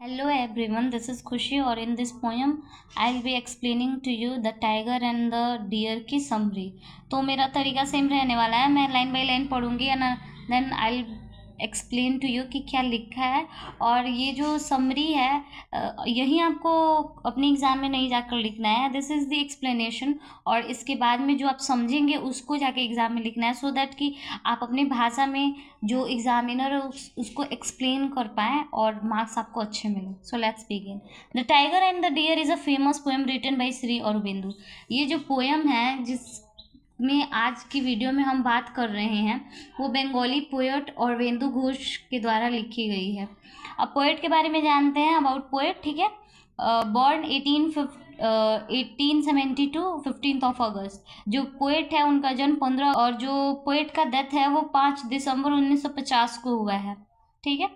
Hello everyone, this is Khushi or in this poem I'll be explaining to you the tiger and the deer की summary। तो मेरा तरीका same रहने वाला है, मैं लाइन बाय लाइन पढ़ूंगी and then I explain to you कि क्या लिखा है। और ये जो समरी है यही आपको अपने एग्ज़ाम में नहीं जाकर लिखना है, दिस इज़ द एक्सप्लेनेशन। और इसके बाद में जो आप समझेंगे उसको जाके एग्ज़ाम में लिखना है, सो दैट कि आप अपनी भाषा में जो एग्जामिनर है उसको एक्सप्लेन कर पाएँ और मार्क्स आपको अच्छे मिले। So let's begin. The tiger and the deer is a famous poem written by Shri Aurobindo. ये जो पोएम है जिसमें आज की वीडियो में हम बात कर रहे हैं वो बंगाली पोएट अरबिंदो घोष के द्वारा लिखी गई है। अब पोएट के बारे में जानते हैं, अबाउट पोएट, ठीक है। बॉर्न 1872 15 अगस्त। जो पोएट है उनका जन्म 15, और जो पोएट का डेथ है वो 5 दिसंबर 1950 को हुआ है, ठीक है।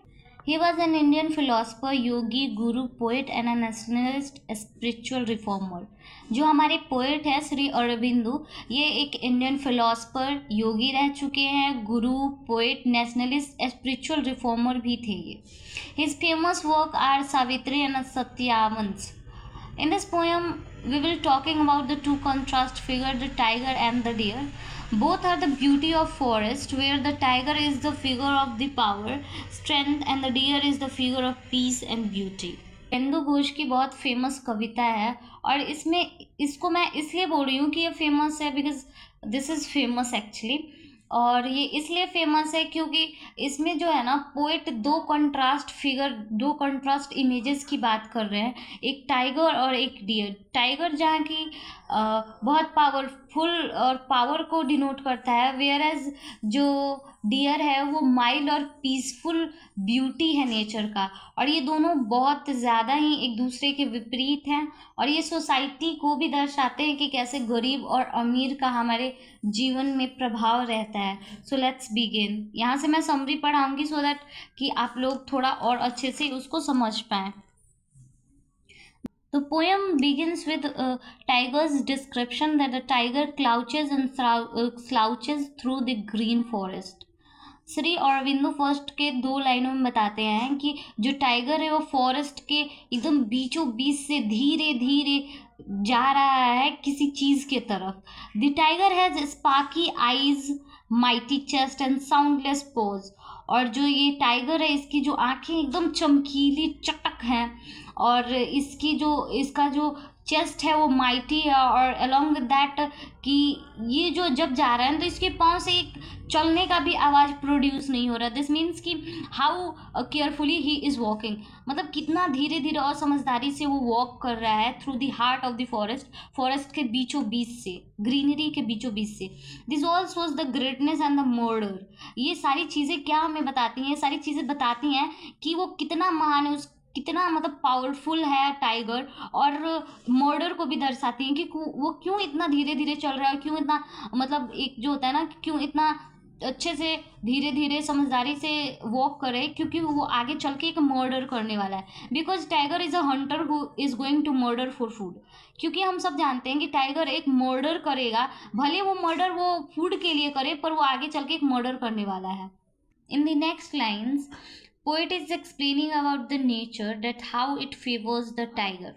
He was an Indian philosopher, yogi, guru, poet and a nationalist spiritual reformer. जो हमारे पोएट है श्री अरबिंदो, ये एक इंडियन फिलोसफर, योगी रह चुके हैं, गुरु, पोएट, नेशनलिस्ट स्पिरिचुअल रिफॉर्मर भी थे ये। His famous work are Savitri and Satyavan. In this poem, we will talking about the two contrast figure, the tiger and the deer. Both are the beauty of forest, where the tiger is the figure of the power, strength, and the deer is the figure of peace and beauty. Aurobindo Ghosh की बहुत famous कविता है, और इसमें इसको मैं इसलिए बोल रही हूँ कि ये फेमस है because this is famous actually. और ये इसलिए फेमस है क्योंकि इसमें जो है ना पोएट दो कंट्रास्ट फिगर, दो कंट्रास्ट इमेजेस की बात कर रहे हैं, एक टाइगर और एक डियर। टाइगर जहाँ की बहुत पावरफुल और पावर को डिनोट करता है, वेयर एज जो डियर है वो माइल्ड और पीसफुल ब्यूटी है नेचर का। और ये दोनों बहुत ज़्यादा ही एक दूसरे के विपरीत हैं, और ये सोसाइटी को भी दर्शाते हैं कि कैसे गरीब और अमीर का हमारे जीवन में प्रभाव रहता है। सो लेट्स बिगिन। यहाँ से मैं समरी पढ़ाऊँगी सो दैट कि आप लोग थोड़ा और अच्छे से उसको समझ पाएँ। The poem begins with a tiger's description that the tiger crouches and slouches through the green forest. Shri Aurobindo first के 2 लाइनों में बताते हैं कि जो टाइगर है वो फॉरेस्ट के एकदम बीचों बीच से धीरे धीरे जा रहा है किसी चीज़ के तरफ। The tiger has Sparky eyes, mighty chest and soundless pose. और जो ये टाइगर है इसकी जो आंखें एकदम चमकीली चटक हैं, और इसका जो चेस्ट है वो माइटी है, और अलॉन्ग विद दैट कि ये जो जब जा रहा है तो इसके पाँव से एक चलने का भी आवाज़ प्रोड्यूस नहीं हो रहा। दिस मीन्स कि how carefully he is walking, मतलब कितना धीरे धीरे और समझदारी से वो वॉक कर रहा है through the heart of the forest के बीचों बीच से, ग्रीनरी के बीचों बीच से। This all shows the greatness and the murder. ये सारी चीज़ें क्या हमें बताती हैं? ये सारी चीज़ें बताती हैं कि वो कितना महान है, कितना मतलब पावरफुल है टाइगर, और मर्डर को भी दर्शाती हैं कि वो क्यों इतना धीरे धीरे चल रहा है, क्यों इतना मतलब एक जो होता है ना, क्यों इतना अच्छे से धीरे धीरे समझदारी से वॉक करे, क्योंकि वो आगे चल के एक मर्डर करने वाला है। Because tiger is a hunter who is going to murder for food. क्योंकि हम सब जानते हैं कि टाइगर एक मर्डर करेगा, भले वो मर्डर वो फूड के लिए करे, पर वो आगे चल के एक मर्डर करने वाला है। In the next lines poet is explaining about the nature that how it favours the tiger.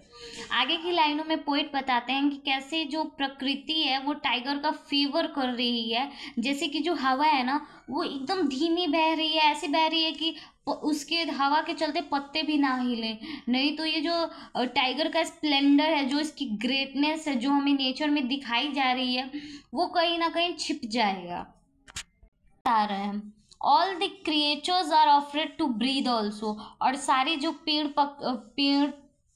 आगे की लाइनों में पोएट बताते हैं कि कैसे जो प्रकृति है वो टाइगर का फेवर कर रही है। जैसे कि जो हवा है ना वो एकदम धीमी बह रही है, ऐसे बह रही है कि उसके हवा के चलते पत्ते भी ना हिले, नहीं तो ये जो टाइगर का स्प्लेंडर है, जो इसकी ग्रेटनेस है, जो हमें नेचर में दिखाई जा रही है, वो कहीं ना कहीं छिप जाएगा। आ रहा है all the creatures are afraid to breathe also. और सारे जो पेड़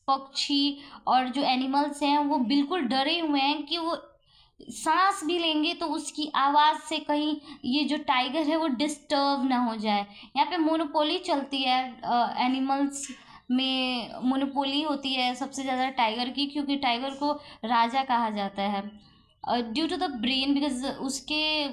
पक्षी और जो एनिमल्स हैं वो बिल्कुल डरे हुए हैं कि वो सांस भी लेंगे तो उसकी आवाज़ से कहीं ये जो टाइगर है वो डिस्टर्ब ना हो जाए। यहाँ पे मोनोपोली चलती है, एनिमल्स में मोनोपोली होती है सबसे ज़्यादा टाइगर की, क्योंकि टाइगर को राजा कहा जाता है ड्यू टू द ब्रेन, बिकॉज उसके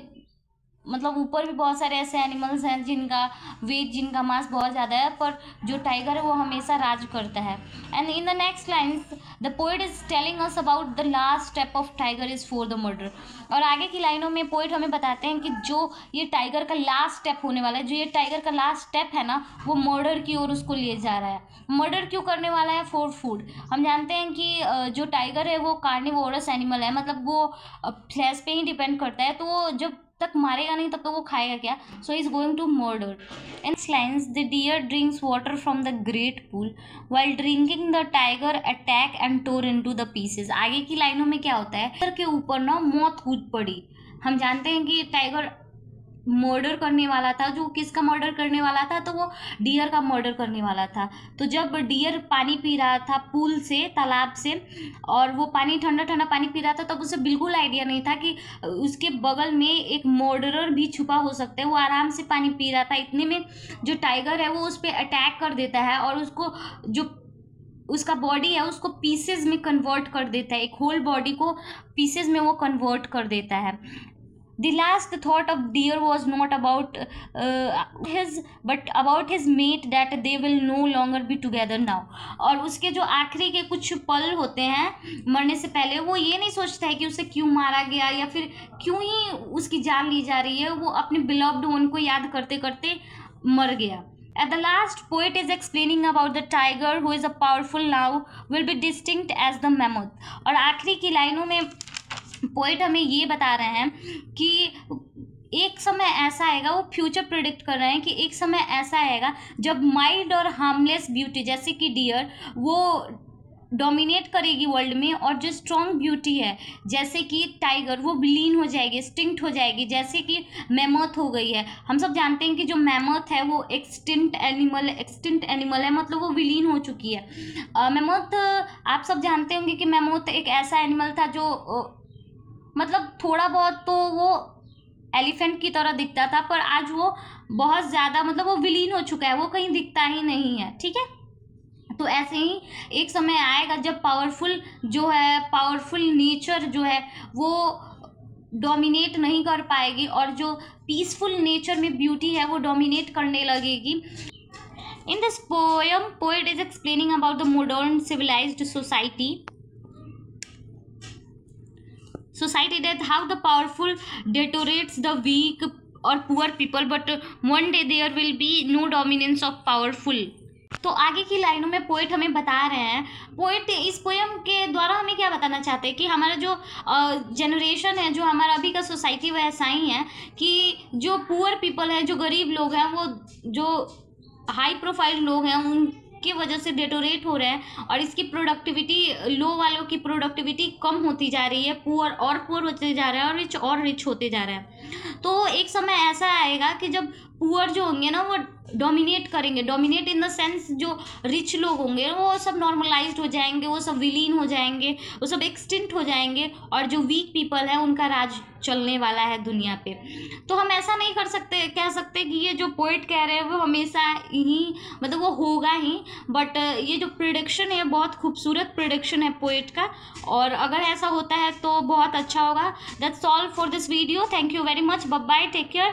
मतलब ऊपर भी बहुत सारे ऐसे एनिमल्स हैं जिनका वेट, जिनका मास बहुत ज़्यादा है, पर जो टाइगर है वो हमेशा राज करता है। And in the next lines the poet is telling us about the last step of tiger is for the murder. और आगे की लाइनों में पोइट हमें बताते हैं कि जो ये टाइगर का लास्ट स्टेप होने वाला है, जो ये टाइगर का लास्ट स्टेप है ना, वो मर्डर की ओर उसको ले जा रहा है। मर्डर क्यों करने वाला है? For food. हम जानते हैं कि जो टाइगर है वो कार्निवोरस एनिमल है, मतलब वो फ्लैश पे ही डिपेंड करता है, तो वो जब तक मारेगा नहीं तब तो वो खाएगा क्या? So is going to murder. In lines the deer drinks water from the great pool while drinking the tiger attack and tore into the pieces. आगे की लाइनों में क्या होता है, टाइगर के ऊपर ना मौत कूद पड़ी। हम जानते हैं कि टाइगर मर्डर करने वाला था, जो किसका मर्डर करने वाला था? तो वो डियर का मर्डर करने वाला था। तो जब डियर पानी पी रहा था पूल से, तालाब से, और वो पानी ठंडा ठंडा पानी पी रहा था, तब उसे बिल्कुल आइडिया नहीं था कि उसके बगल में एक मर्डरर भी छुपा हो सकता है। वो आराम से पानी पी रहा था, इतने में जो टाइगर है वो उस पर अटैक कर देता है और उसको जो उसका बॉडी है उसको पीसेज में कन्वर्ट कर देता है, एक होल बॉडी को पीसेज में वो कन्वर्ट कर देता है। The last thought of deer was not about his but about his mate, that they will no longer be together now। और उसके जो आखिरी के कुछ पल होते हैं मरने से पहले, वो ये नहीं सोचता है कि उसे क्यों मारा गया या फिर क्यों ही उसकी जान ली जा रही है। वो अपने बिलव्ड वन को याद करते करते मर गया। At the last, poet is explaining about the tiger who is a powerful now will be distinct as the mammoth। और आखिरी की लाइनों में पोइट हमें ये बता रहे हैं कि एक समय ऐसा आएगा, वो फ्यूचर प्रिडिक्ट कर रहे हैं कि एक समय ऐसा आएगा जब माइल्ड और हार्मलेस ब्यूटी जैसे कि डियर वो डोमिनेट करेगी वर्ल्ड में, और जो स्ट्रॉन्ग ब्यूटी है जैसे कि टाइगर वो विलीन हो जाएगी, एक्सटिंक्ट हो जाएगी, जैसे कि मैमथ हो गई है। हम सब जानते हैं कि जो मैमथ है वो एक्सटिंक्ट एनिमल है, मतलब वो विलीन हो चुकी है। मैमथ, आप सब जानते होंगे कि मैमथ एक ऐसा एनिमल था जो मतलब थोड़ा बहुत तो वो एलिफेंट की तरह दिखता था, पर आज वो बहुत ज़्यादा मतलब वो विलीन हो चुका है, वो कहीं दिखता ही नहीं है। ठीक है, तो ऐसे ही एक समय आएगा जब पावरफुल नेचर जो है वो डोमिनेट नहीं कर पाएगी, और जो पीसफुल नेचर में ब्यूटी है वो डोमिनेट करने लगेगी। In this poem poet is explaining about the modern civilised society that how the powerful deteriorates the weak or poor people, but one day there will be no dominance of powerful। तो आगे की लाइनों में poet हमें बता रहे हैं, poet इस पोएम के द्वारा हमें क्या बताना चाहते हैं कि हमारा जो जनरेशन है, जो हमारा अभी का सोसाइटी, वो ऐसा ही है कि जो पुअर पीपल है, जो गरीब लोग हैं, वो जो हाई प्रोफाइल लोग हैं उनकी वजह से डेटोरेट हो रहे हैं, और इसकी प्रोडक्टिविटी, लो वालों की प्रोडक्टिविटी कम होती जा रही है, पुअर होते जा रहे हैं और रिच होते जा रहे हैं। तो एक समय ऐसा आएगा कि जब पुअर जो होंगे ना वो डोमिनेट करेंगे, डोमिनेट इन द सेंस जो रिच लोग होंगे वो सब नॉर्मलाइज्ड हो जाएंगे, वो सब विलीन हो जाएंगे, वो सब एक्सटिंक्ट हो जाएंगे, और जो वीक पीपल है उनका राज चलने वाला है दुनिया पे। तो हम ऐसा नहीं कह सकते कि ये जो पोइट कह रहे हैं वो हमेशा ही मतलब वो होगा ही, बट ये जो प्रिडिक्शन है बहुत खूबसूरत प्रिडिक्शन है पोइट का, और अगर ऐसा होता है तो बहुत अच्छा होगा। That's all for this video, thank you very much, bye bye, take care.